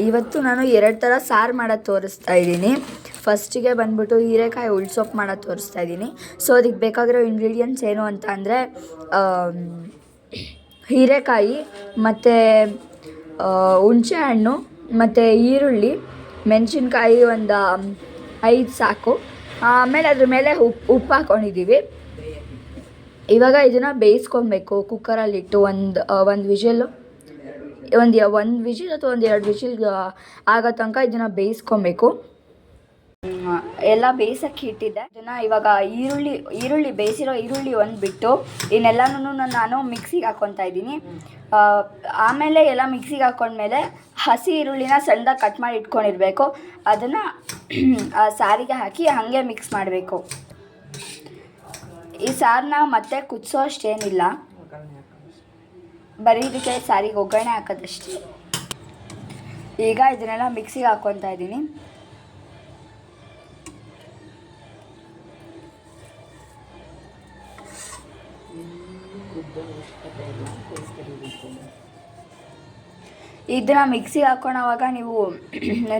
ಇವತ್ತು ನಾನು 2 ಥರ ಸಾರು ಮಾಡೋದು ತೋರಿಸ್ತಾ ಇದ್ದೀನಿ. ಫಸ್ಟಿಗೆ ಬಂದ್ಬಿಟ್ಟು ಹೀರೆಕಾಯಿ ಉಳ್ಸೊಪ್ಪು ಮಾಡೋದು ತೋರಿಸ್ತಾ ಇದ್ದೀನಿ. ಸೊ ಅದಕ್ಕೆ ಬೇಕಾಗಿರೋ ಇಂಗ್ರೀಡಿಯೆಂಟ್ಸ್ ಏನು ಅಂತ ಅಂದರೆ ಹೀರೆಕಾಯಿ ಮತ್ತು ಹುಣಸೆ ಹಣ್ಣು ಮತ್ತು ಈರುಳ್ಳಿ, ಮೆಣಸಿನ್ಕಾಯಿ ಒಂದು 5 ಸಾಕು. ಆಮೇಲೆ ಅದ್ರ ಮೇಲೆ ಉಪ್ಪು ಹಾಕ್ಕೊಂಡಿದ್ದೀವಿ. ಇವಾಗ ಇದನ್ನು ಬೇಯಿಸ್ಕೊಬೇಕು ಕುಕ್ಕರಲ್ಲಿಟ್ಟು ಒಂದು ವಿಷಲು ಒಂದು ವಿಷಲ್ ಅಥವಾ 1-2 ವಿಷಲ್ ಆಗೋ ತನಕ ಇದನ್ನು ಬೇಯಿಸ್ಕೊಬೇಕು. ಎಲ್ಲ ಬೇಯಿಸೋಕ್ಕೆ ಇಟ್ಟಿದ್ದೆ. ಇದನ್ನು ಇವಾಗ ಈರುಳ್ಳಿ ಬೇಯಿಸಿರೋ ಈರುಳ್ಳಿ ಒಂದು ಬಿಟ್ಟು ಇನ್ನೆಲ್ಲನೂ ನಾನು ಮಿಕ್ಸಿಗೆ ಹಾಕ್ಕೊತಾ ಇದ್ದೀನಿ. ಆಮೇಲೆ ಎಲ್ಲ ಮಿಕ್ಸಿಗೆ ಹಾಕ್ಕೊಂಡ್ಮೇಲೆ ಹಸಿ ಈರುಳ್ಳಿನ ಸಣ್ಣದಾಗಿ ಕಟ್ ಮಾಡಿ ಇಟ್ಕೊಂಡಿರಬೇಕು. ಅದನ್ನು ಸಾರಿಗೆ ಹಾಕಿ ಹಾಗೆ ಮಿಕ್ಸ್ ಮಾಡಬೇಕು. ಈ ಸಾರನ್ನ ಮತ್ತೆ ಕುದಿಸೋ ಅಷ್ಟೇನಿಲ್ಲ, ಬರೀ ಇದಕ್ಕೆ ಸಾರಿಗೆ ಒಗ್ಗರಣೆ ಹಾಕೋದಷ್ಟೇ. ಈಗ ಇದನ್ನೆಲ್ಲ ಮಿಕ್ಸಿಗೆ ಹಾಕ್ಕೊತಾ ಇದ್ದೀನಿ. ಇದನ್ನು ಮಿಕ್ಸಿಗೆ ಹಾಕ್ಕೊಳೋವಾಗ ನೀವು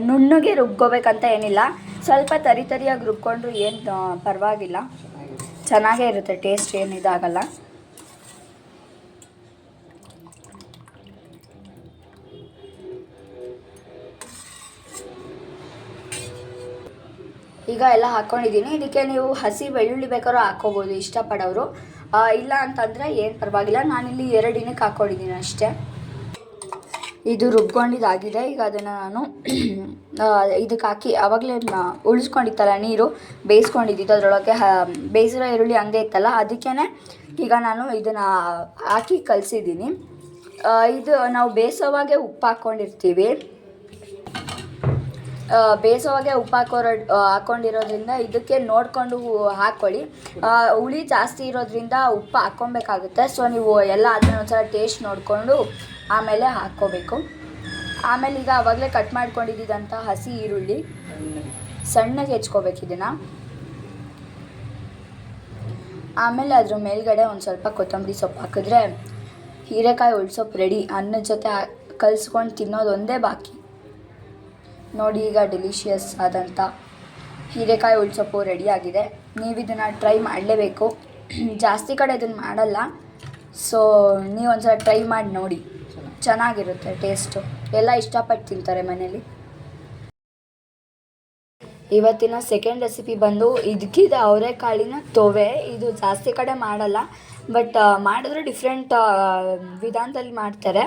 ನುಣ್ಣಗೆ ರುಬ್ಕೋಬೇಕಂತ ಏನಿಲ್ಲ, ಸ್ವಲ್ಪ ತರಿಯಾಗಿ ರುಬ್ಕೊಂಡ್ರು ಏನು ಪರವಾಗಿಲ್ಲ, ಚೆನ್ನಾಗೇ ಇರುತ್ತೆ, ಟೇಸ್ಟ್ ಏನು ಇದಾಗಲ್ಲ. ಈಗ ಎಲ್ಲ ಹಾಕ್ಕೊಂಡಿದ್ದೀನಿ. ಇದಕ್ಕೆ ನೀವು ಹಸಿ ಬೆಳ್ಳುಳ್ಳಿ ಬೇಕಾದ್ರೂ ಹಾಕ್ಕೋಬೋದು ಇಷ್ಟಪಡೋರು, ಇಲ್ಲ ಅಂತಂದರೆ ಏನು ಪರವಾಗಿಲ್ಲ. ನಾನಿಲ್ಲಿ 2 ದಿನಕ್ಕೆ ಹಾಕ್ಕೊಂಡಿದ್ದೀನಿ ಅಷ್ಟೇ. ಇದು ರುಬ್ಕೊಂಡಿದ್ದಾಗಿದೆ. ಈಗ ಅದನ್ನು ನಾನು ಇದಕ್ಕೆ ಹಾಕಿ ಆವಾಗಲೇ ಉಳಿಸ್ಕೊಂಡಿತ್ತಲ್ಲ ನೀರು ಬೇಯಿಸ್ಕೊಂಡಿದ್ದು, ಅದರೊಳಗೆ ಬೇಯಿಸಿರೋ ಈರುಳ್ಳಿ ಹಂಗೆ ಇತ್ತಲ್ಲ, ಅದಕ್ಕೇ ಈಗ ನಾನು ಇದನ್ನು ಹಾಕಿ ಕಲಸಿದ್ದೀನಿ. ಇದು ನಾವು ಬೇಯಿಸೋವಾಗೆ ಉಪ್ಪು ಹಾಕ್ಕೊಂಡಿರ್ತೀವಿ. ಬೇಯಿಸೋವಾಗೆ ಉಪ್ಪು ಹಾಕ್ಕೊಂಡಿರೋದ್ರಿಂದ ಇದಕ್ಕೆ ನೋಡಿಕೊಂಡು ಹಾಕ್ಕೊಳ್ಳಿ. ಹುಳಿ ಜಾಸ್ತಿ ಇರೋದ್ರಿಂದ ಉಪ್ಪು ಹಾಕ್ಕೊಬೇಕಾಗುತ್ತೆ. ಸೊ ನೀವು ಎಲ್ಲ ಅದನ್ನ ಒಂದ್ಸಲ ಟೇಸ್ಟ್ ನೋಡಿಕೊಂಡು ಆಮೇಲೆ ಹಾಕ್ಕೋಬೇಕು. ಆಮೇಲೆ ಈಗ ಆವಾಗಲೇ ಕಟ್ ಮಾಡ್ಕೊಂಡಿದ್ದಂಥ ಹಸಿ ಈರುಳ್ಳಿ ಸಣ್ಣಗೆ ಹೆಚ್ಕೋಬೇಕು ಇದನ್ನು. ಆಮೇಲೆ ಅದ್ರ ಮೇಲ್ಗಡೆ ಒಂದು ಸ್ವಲ್ಪ ಕೊತ್ತಂಬರಿ ಸೊಪ್ಪು ಹಾಕಿದ್ರೆ ಹೀರೆಕಾಯಿ ಉಳ್ಸೊಪ್ಪು ರೆಡಿ. ಅನ್ನದ ಜೊತೆ ಕಲಿಸ್ಕೊಂಡು ತಿನ್ನೋದು ಒಂದೇ ಬಾಕಿ. ನೋಡಿ, ಈಗ ಡೆಲಿಷಿಯಸ್ ಆದಂಥ ಹೀರೆಕಾಯಿ ಉಳ್ಸೊಪ್ಪು ರೆಡಿಯಾಗಿದೆ. ನೀವು ಇದನ್ನು ಟ್ರೈ ಮಾಡಲೇಬೇಕು. ಜಾಸ್ತಿ ಕಡೆ ಇದನ್ನು ಮಾಡಲ್ಲ, ಸೊ ನೀವು ಒಂದ್ಸಲ ಟ್ರೈ ಮಾಡಿ ನೋಡಿ, ಚೆನ್ನಾಗಿರುತ್ತೆ ಟೇಸ್ಟು. ಎಲ್ಲ ಇಷ್ಟಪಟ್ಟು ತಿಂತಾರೆ ಮನೇಲಿ. ಇವತ್ತಿನ ಸೆಕೆಂಡ್ ರೆಸಿಪಿ ಬಂದು ಇದಕ್ಕಿದ ಅವರೆಕಾಳಿನ ತೊವೆ. ಇದು ಜಾಸ್ತಿ ಕಡೆ ಮಾಡಲ್ಲ, ಬಟ್ ಮಾಡಿದ್ರೆ ಡಿಫ್ರೆಂಟ್ ವಿಧಾನದಲ್ಲಿ ಮಾಡ್ತಾರೆ.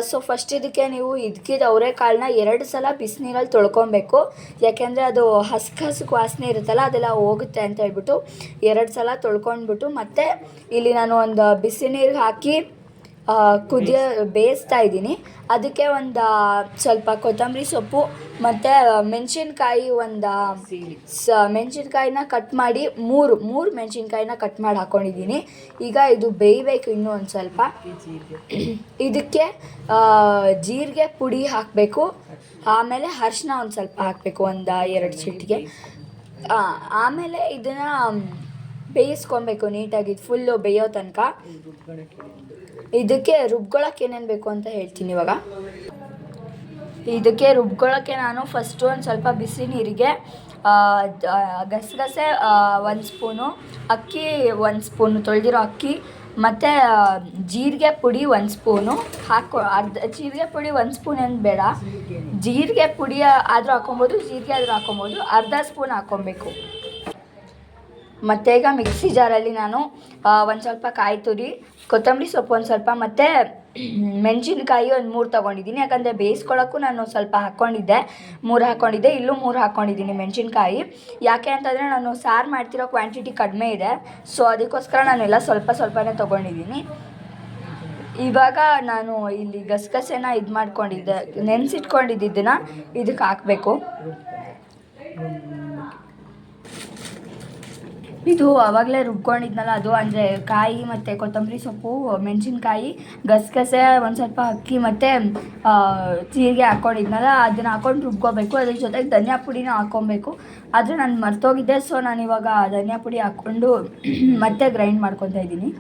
ಸೊ ಫಸ್ಟ್ ಇದಕ್ಕೆ ನೀವು ಇದಕ್ಕಿದ ಅವರೆಕಾಳನ್ನ 2 ಸಲ ಬಿಸಿನೀರಲ್ಲಿ ತೊಳ್ಕೊಬೇಕು. ಯಾಕೆಂದರೆ ಅದು ಹಸ್ಕು ವಾಸನೆ ಇರುತ್ತಲ್ಲ, ಅದೆಲ್ಲ ಹೋಗುತ್ತೆ ಅಂತ ಹೇಳ್ಬಿಟ್ಟು 2 ಸಲ ತೊಳ್ಕೊಂಡ್ಬಿಟ್ಟು ಮತ್ತೆ ಇಲ್ಲಿ ನಾನು ಒಂದು ಬಿಸಿ ನೀರಿಗೆ ಹಾಕಿ ಬೇಯಿಸ್ತಾ ಇದ್ದೀನಿ. ಅದಕ್ಕೆ ಒಂದು ಸ್ವಲ್ಪ ಕೊತ್ತಂಬರಿ ಸೊಪ್ಪು ಮತ್ತು ಮೆಣಸಿನ್ಕಾಯಿ ಮೆಣಸಿನ್ಕಾಯಿನ ಕಟ್ ಮಾಡಿ ಮೂರು ಮೆಣಸಿನ್ಕಾಯಿನ ಕಟ್ ಮಾಡಿ ಹಾಕ್ಕೊಂಡಿದ್ದೀನಿ. ಈಗ ಇದು ಬೇಯಬೇಕು ಇನ್ನೂ ಒಂದು ಸ್ವಲ್ಪ. ಇದಕ್ಕೆ ಜೀರಿಗೆ ಪುಡಿ ಹಾಕಬೇಕು. ಆಮೇಲೆ ಅರಿಶಿನ ಒಂದು ಸ್ವಲ್ಪ ಹಾಕಬೇಕು, ಒಂದು 2 ಚಿಟಿಕೆ. ಆಮೇಲೆ ಇದನ್ನು ಬೇಯಿಸ್ಕೊಬೇಕು ನೀಟಾಗಿ, ಫುಲ್ಲು ಬೇಯೋ ತನಕ. ಇದಕ್ಕೆ ರುಬ್ಕೊಳ್ಳೋಕೆ ಏನೇನು ಬೇಕು ಅಂತ ಹೇಳ್ತೀನಿ ಇವಾಗ. ಇದಕ್ಕೆ ರುಬ್ಕೊಳ್ಳೋಕ್ಕೆ ನಾನು ಫಸ್ಟು ಒಂದು ಸ್ವಲ್ಪ ಬಿಸಿ ನೀರಿಗೆ ಗಸಗಸೆ 1 ಸ್ಪೂನು, ಅಕ್ಕಿ 1 ಸ್ಪೂನು, ತೊಳೆದಿರೋ ಅಕ್ಕಿ, ಮತ್ತು ಜೀರಿಗೆ ಪುಡಿ 1 ಸ್ಪೂನು ಜೀರಿಗೆ ಪುಡಿ 1 ಸ್ಪೂನ್ ಏನು ಬೇಡ, ಜೀರಿಗೆ ಪುಡಿ ಆದರೂ ಹಾಕ್ಕೊಬೋದು, ಜೀರಿಗೆ ಆದರೂ ಹಾಕ್ಕೊಬೋದು. ಅರ್ಧ ಸ್ಪೂನ್ ಹಾಕ್ಕೊಬೇಕು. ಮತ್ತು ಈಗ ಮಿಕ್ಸಿ ಜಾರಲ್ಲಿ ನಾನು ಒಂದು ಸ್ವಲ್ಪ ಕಾಯಿ ತುರಿ, ಕೊತ್ತಂಬರಿ ಸೊಪ್ಪು ಒಂದು ಸ್ವಲ್ಪ, ಮತ್ತು ಮೆಣಸಿನ್ಕಾಯಿ ಒಂದು 3 ತೊಗೊಂಡಿದ್ದೀನಿ. ಯಾಕಂದರೆ ಬೇಯಿಸ್ಕೊಳ್ಳೋಕ್ಕೂ ನಾನು ಸ್ವಲ್ಪ ಹಾಕ್ಕೊಂಡಿದ್ದೆ, 3 ಹಾಕ್ಕೊಂಡಿದ್ದೆ. ಇಲ್ಲೂ 3 ಹಾಕ್ಕೊಂಡಿದ್ದೀನಿ ಮೆಣಸಿನ್ಕಾಯಿ. ಯಾಕೆ ಅಂತಂದರೆ ನಾನು ಸಾರು ಮಾಡ್ತಿರೋ ಕ್ವಾಂಟಿಟಿ ಕಡಿಮೆ ಇದೆ, ಸೊ ಅದಕ್ಕೋಸ್ಕರ ನಾನೆಲ್ಲ ಸ್ವಲ್ಪನೇ ತೊಗೊಂಡಿದ್ದೀನಿ. ಇವಾಗ ನಾನು ಇಲ್ಲಿ ಗಸಗಸೆನ ನೆನೆಸಿಟ್ಕೊಂಡಿದ್ದನ್ನು ಇದಕ್ಕೆ ಹಾಕಬೇಕು. ಇದು ಆವಾಗಲೇ ರುಬ್ಕೊಂಡಿದ್ನಲ್ಲ, ಅದು ಅಂದರೆ ಕಾಯಿ ಮತ್ತು ಕೊತ್ತಂಬರಿ ಸೊಪ್ಪು, ಮೆಣಸಿನ್ಕಾಯಿ, ಗಸಗಸೆ, ಒಂದು ಸ್ವಲ್ಪ ಅಕ್ಕಿ ಮತ್ತು ಜೀರಿಗೆ ಹಾಕ್ಕೊಂಡಿದ್ನಲ್ಲ, ಅದನ್ನು ಹಾಕ್ಕೊಂಡು ರುಬ್ಕೋಬೇಕು. ಅದ್ರ ಜೊತೆಗೆ ಧನಿಯಾ ಪುಡಿನೂ ಹಾಕ್ಕೊಬೇಕು. ಆದರೆ ನಾನು ಮರ್ತೋಗಿದ್ದೆ, ಸೊ ನಾನಿವಾಗ ಧನಿಯಾ ಪುಡಿ ಹಾಕ್ಕೊಂಡು ಮತ್ತೆ ಗ್ರೈಂಡ್ ಮಾಡ್ಕೊತಾ ಇದ್ದೀನಿ.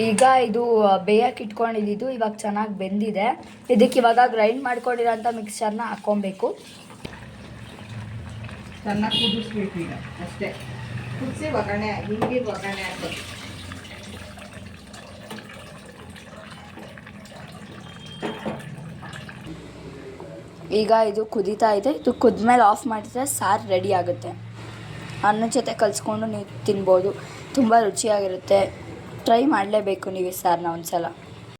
ಈಗ ಇದು ಬೇಯಕ್ಕೆ ಇಟ್ಕೊಂಡಿದ್ದು ಇವಾಗ ಚೆನ್ನಾಗಿ ಬೆಂದಿದೆ. ಇದಕ್ಕೆ ಇವಾಗ ಗ್ರೈಂಡ್ ಮಾಡ್ಕೊಂಡಿರೋಂಥ ಮಿಕ್ಸ್ಚರ್ನ ಹಾಕ್ಕೊಬೇಕು. ಚೆನ್ನಾಗಿ ಕುದಿಸ್ಬೇಕು ಈಗ ಅಷ್ಟೇ. ಕುದಿಸಿ ಒಗ್ಗರಣೆ ಹಿಂಗೆ ಒಗ್ಗರಣೆ ಹಾಕ್ಬೇಕು. ಈಗ ಇದು ಕುದೀತಾ ಇದೆ. ಇದು ಕುದ್ಮೇಲೆ ಆಫ್ ಮಾಡಿದ್ರೆ ಸಾರು ರೆಡಿ ಆಗುತ್ತೆ. ಅನ್ನದ ಜೊತೆ ಕಲಿಸ್ಕೊಂಡು ನೀವು ತಿನ್ಬೋದು. ತುಂಬ ರುಚಿಯಾಗಿರುತ್ತೆ. ಟ್ರೈ ಮಾಡಲೇಬೇಕು ನೀವು ಈ ಸಾರನ್ನ ಒಂದ್ಸಲ.